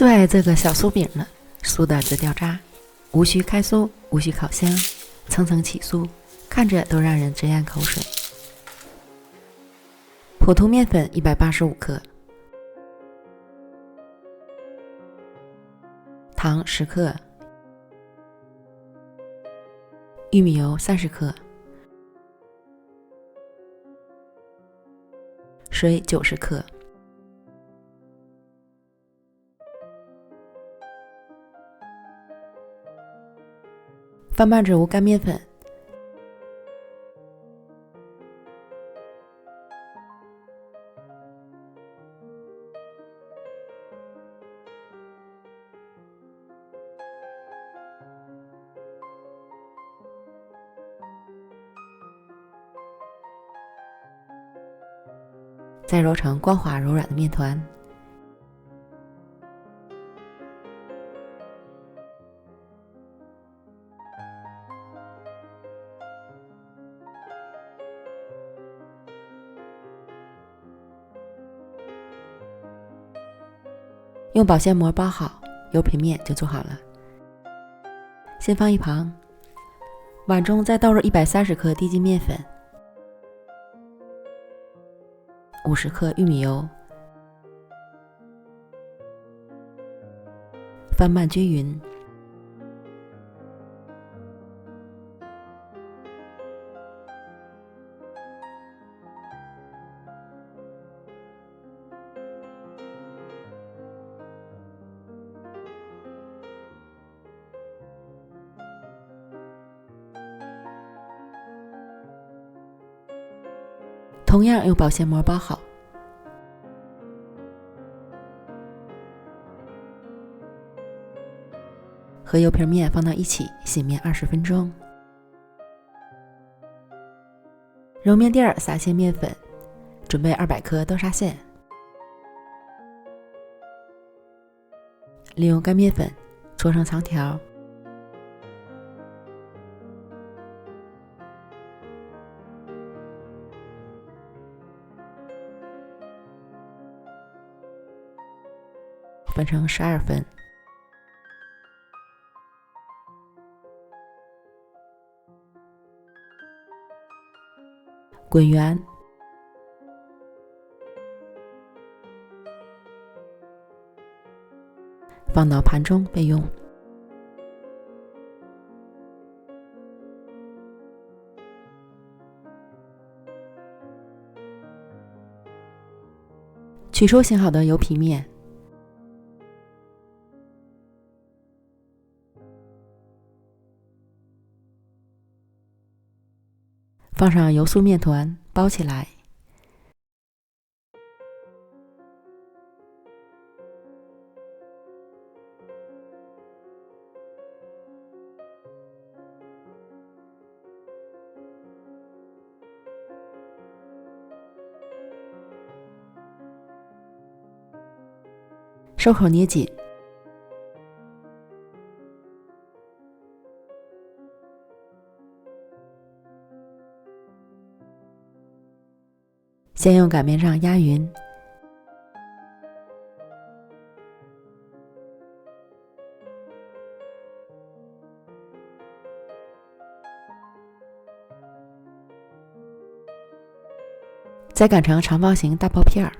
最爱这个小酥饼了，酥的直掉渣，无需开酥，无需烤箱，层层起酥，看着都让人直咽口水。普通面粉185克，糖10克，玉米油30克，水90克。翻拌植物干面粉，再揉成光滑柔软的面团。用保鲜膜包好，油皮面就做好了。先放一旁，碗中再倒入130克低筋面粉，50克玉米油，翻拌均匀。同样用保鲜膜包好。和油皮面放到一起洗面20分钟。揉面垫撒些面粉，准备200克豆沙馅。利用干面粉搓成长条，分成12份。滚圆，放到盘中备用。取出醒好的油皮面，放上油酥面团，包起来。收口捏紧。先用擀面杖压匀，再擀成长方形大包片儿。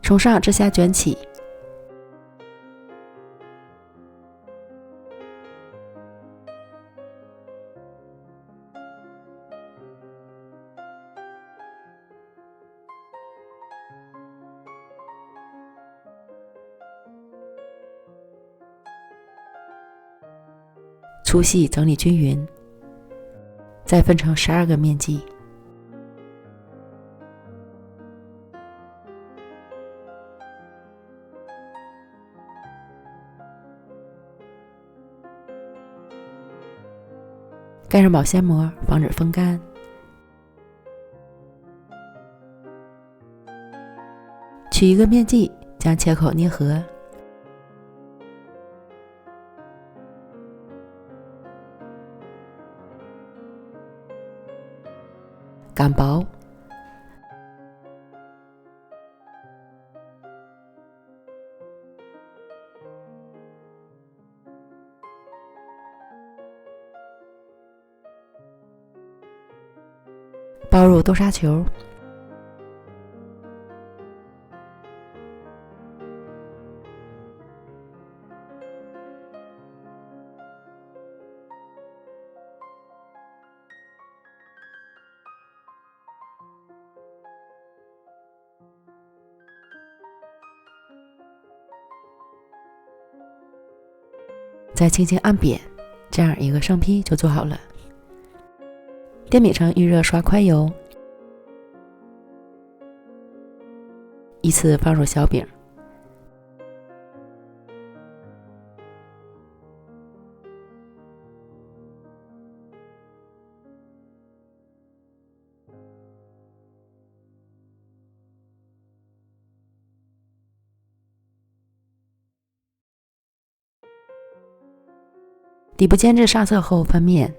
从上至下卷起，粗细整理均匀，再分成12个面剂。盖上保鲜膜，防止风干。取一个面剂，将切口捏合，擀薄，包入豆沙球，再轻轻按扁，这样一个生坯就做好了。电饼铛预热刷快油，依次放入小饼，底部煎至上色后翻面，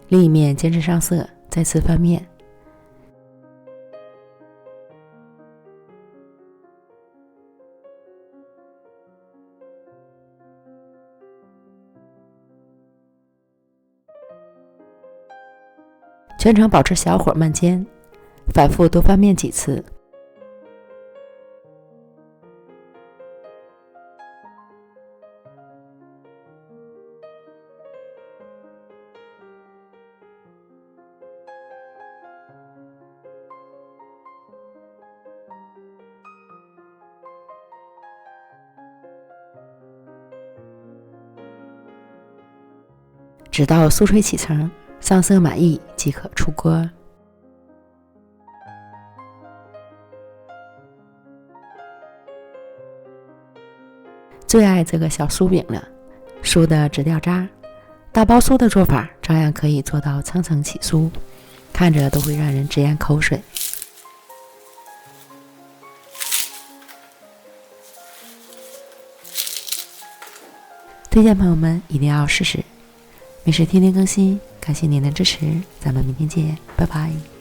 另一面煎至上色，再次翻面，全程保持小火慢煎，反复多翻面几次。直到酥脆起层，上色满意即可出锅。最爱这个小酥饼了，酥的直掉渣。大包酥的做法照样可以做到层层起酥，看着都会让人直咽口水。推荐朋友们一定要试试。美食天天更新，感谢您的支持，咱们明天见，拜拜。